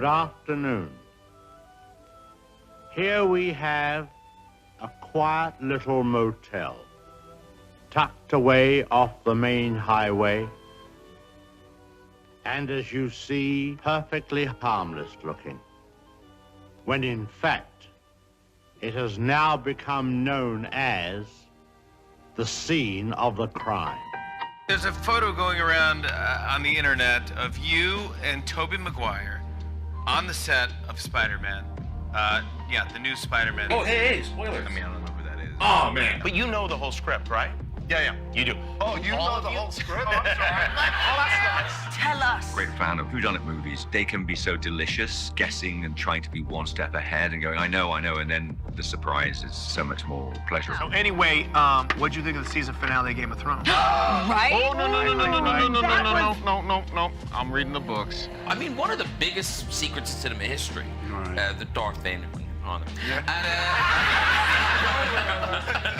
Good afternoon. Here we have a quiet little motel, tucked away off the main highway, and as you see, perfectly harmless looking, when in fact, it has now become known as the scene of the crime. There's a photo going around on the internet of you and Tobey Maguire on the set of Spider-Man. Yeah, the new Spider-Man. Oh, hey, spoilers. I mean, I don't know who that is. Oh, man. But you know the whole script, right? Yeah. You do. Oh, you know the whole script? Oh, I'm sorry. Oh, that's nice. Tell us. Great fan of whodunit movies. They can be so delicious, guessing and trying to be one step ahead and going, I know, and then the surprise is so much more pleasurable. So anyway, what'd you think of the season finale of Game of Thrones? Right? Oh, no. I'm reading the books. I mean, one of the biggest secrets in cinema history, the Darth Vader on it.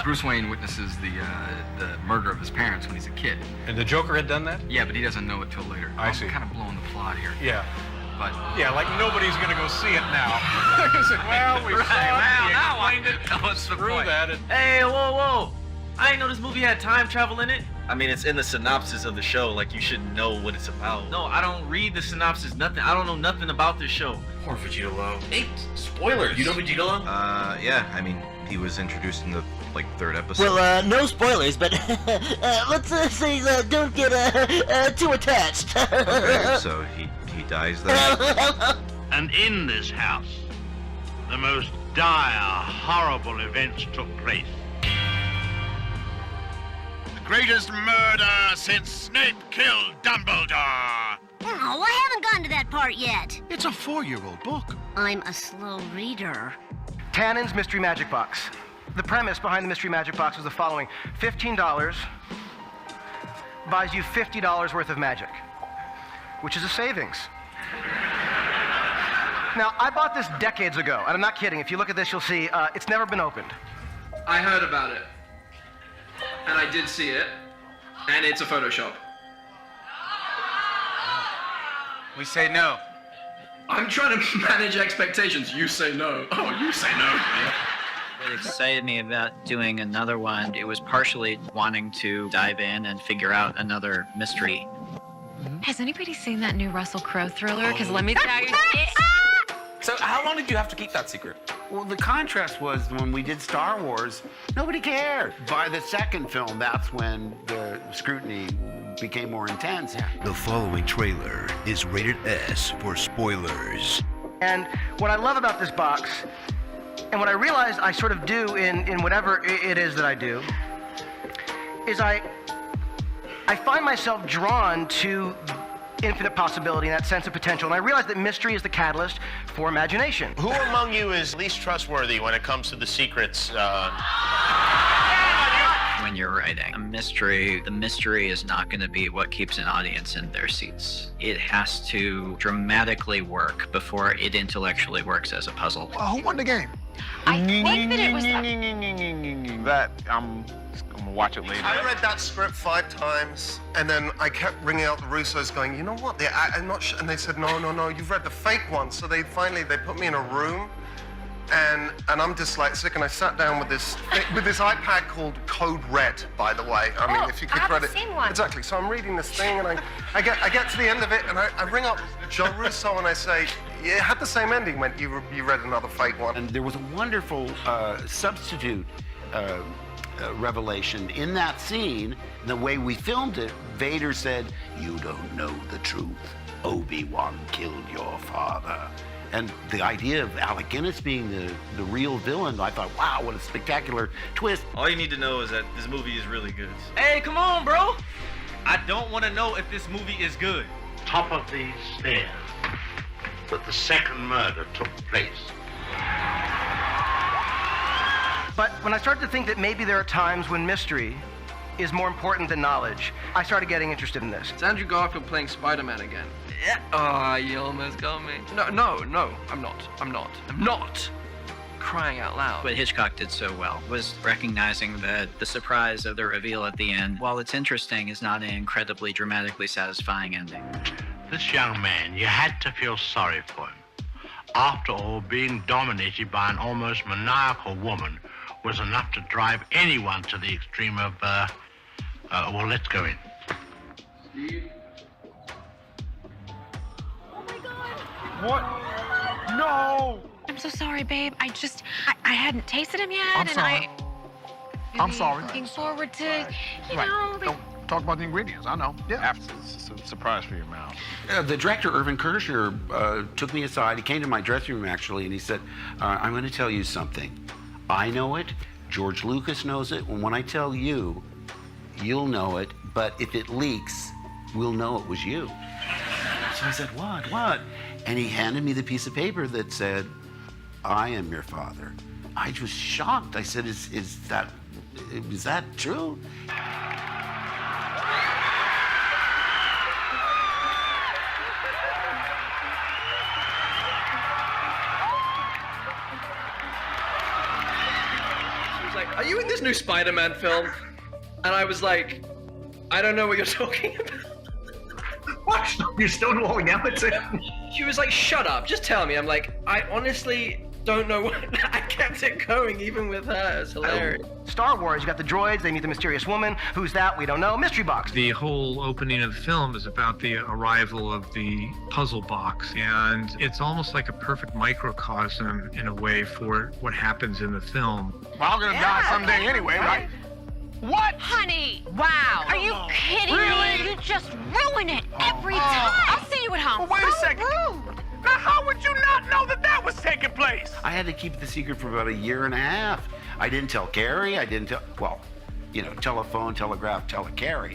Bruce Wayne witnesses the murder of his parents when he's a kid. And the Joker had done that? Yeah, but he doesn't know it till later. I see. I'm kind of blowing the plot here. Yeah. But Yeah, like nobody's gonna go see it now. It's like, well, we saw it, he explained it, what's the screw point? that. Hey, whoa. I didn't know this movie had time travel in it. I mean, it's in the synopsis of the show, like you should know what it's about. No, I don't read the synopsis, nothing. I don't know nothing about this show. Poor Vegeta Low. Hey, spoilers. You know Vegeta Low? Yeah, I mean, he was introduced in the, third episode. Well, no spoilers, but let's say don't get too attached. Okay, so he dies there? And in this house, the most dire, horrible events took place. The greatest murder since Snape killed Dumbledore. Oh, I haven't gotten to that part yet. It's a 4-year-old book. I'm a slow reader. Tannen's Mystery Magic Box. The premise behind the Mystery Magic Box was the following. $15 buys you $50 worth of magic, which is a savings. Now, I bought this decades ago, and I'm not kidding. If you look at this, you'll see it's never been opened. I heard about it, and I did see it, and it's a Photoshop. We say no. I'm trying to manage expectations. You say no. Oh, you say no. What excited me about doing another one, it was partially wanting to dive in and figure out another mystery. Has anybody seen that new Russell Crowe thriller? Because let me tell you, So how long did you have to keep that secret? Well, the contrast was when we did Star Wars, nobody cared. By the second film, that's when the scrutiny became more intense. The following trailer is rated S for spoilers. And what I love about this box, and what I realized I sort of do in whatever it is that I do, is I find myself drawn to infinite possibility and that sense of potential. And I realize that mystery is the catalyst for imagination. Who among you is least trustworthy when it comes to the secrets? When you're writing a mystery, the mystery is not going to be what keeps an audience in their seats. It has to dramatically work before it intellectually works as a puzzle. Who won the game? I think that it was. That, I'm gonna watch it later. I read that script 5 times, and then I kept ringing out the Russos going, you know what, I'm not sure. And they said, no, you've read the fake one. So they put me in a room, and I'm just like sick, and I sat down with this iPad called Code Red, by the way. I mean, if you could read it. Seen one. Exactly. So I'm reading this thing, and I get to the end of it, and I ring up Joe Russo, and I say, yeah, it had the same ending when you read another fake one. And there was a wonderful substitute revelation in that scene. The way we filmed it, Vader said, "You don't know the truth. Obi-Wan killed your father." And the idea of Alec Guinness being the real villain, I thought, wow, what a spectacular twist. All you need to know is that this movie is really good. Hey, come on, bro! I don't want to know if this movie is good. Top of these stairs that the second murder took place. But when I started to think that maybe there are times when mystery is more important than knowledge, I started getting interested in this. It's Andrew Garfield playing Spider-Man again. Yeah. Oh, you almost got me. No, I'm not. Crying out loud. What Hitchcock did so well was recognizing that the surprise of the reveal at the end, while it's interesting, is not an incredibly dramatically satisfying ending. This young man, you had to feel sorry for him. After all, being dominated by an almost maniacal woman was enough to drive anyone to the extreme of, well, let's go in. Steve? Oh my God. What? No! I'm so sorry, babe. I hadn't tasted him yet, I'm sorry. I'm sorry. Looking forward to, you Right. know. Don't talk about the ingredients. I know. Yeah. It's a surprise for your mouth. The director, Irvin Kershner, took me aside. He came to my dressing room, actually, and he said, I'm going to tell you something. I know it. George Lucas knows it. And when I tell you, you'll know it. But if it leaks, we'll know it was you. So I said, what? And he handed me the piece of paper that said, I am your father. I was shocked. I said, is that true? She was like, are you in this new Spider-Man film? And I was like, I don't know what you're talking about. What? You're stonewalling Hamilton? She was like, shut up, just tell me. I'm like, I honestly don't know what. I kept it going even with her. It's hilarious. Star Wars, you got the droids, they meet the mysterious woman. Who's that? We don't know. Mystery box. The whole opening of the film is about the arrival of the puzzle box, and it's almost like a perfect microcosm in a way for what happens in the film. We're all gonna die someday anyway, right? What? Honey, wow. Are you kidding Really? me? You just ruin it every time. I'll see you at home. Well, wait a second. Rude. Now, how would you not know that was taking place? I had to keep the secret for about a year and a half. I didn't tell Carrie. I didn't tell, well, you know, telephone, telegraph, Carrie.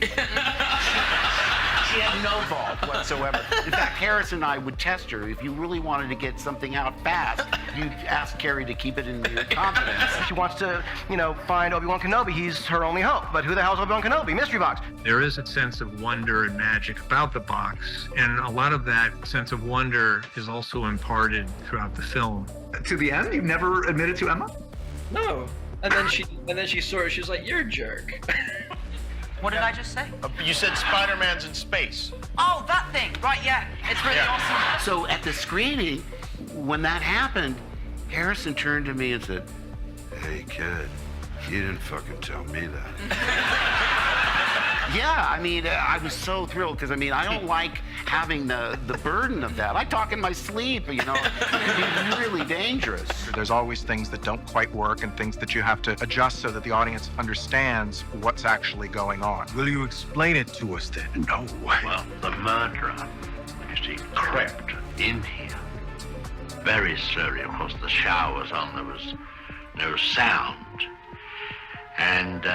She had no vault whatsoever. In fact, Harris and I would test her. If you really wanted to get something out fast, you'd ask Carrie to keep it in your confidence. She wants to, you know, find Obi-Wan Kenobi. He's her only hope. But who the hell's Obi-Wan Kenobi? Mystery box. There is a sense of wonder and magic about the box, and a lot of that sense of wonder is also imparted throughout the film. To the end? You never admitted to Emma? No. And then she saw it. She was like, "You're a jerk." What did I just say? You said Spider-Man's in space. Oh, that thing. Right, yeah. It's really awesome. So at the screening, when that happened, Harrison turned to me and said, "Hey, kid, you didn't fucking tell me that." Yeah, I mean, I was so thrilled because, I mean, I don't like having the burden of that. I talk in my sleep, you know. It can be really dangerous. There's always things that don't quite work and things that you have to adjust so that the audience understands what's actually going on. Will you explain it to us then? No. Well, the murderer, you see, crept in here very slowly. Of course, the shower was on. There was no sound. And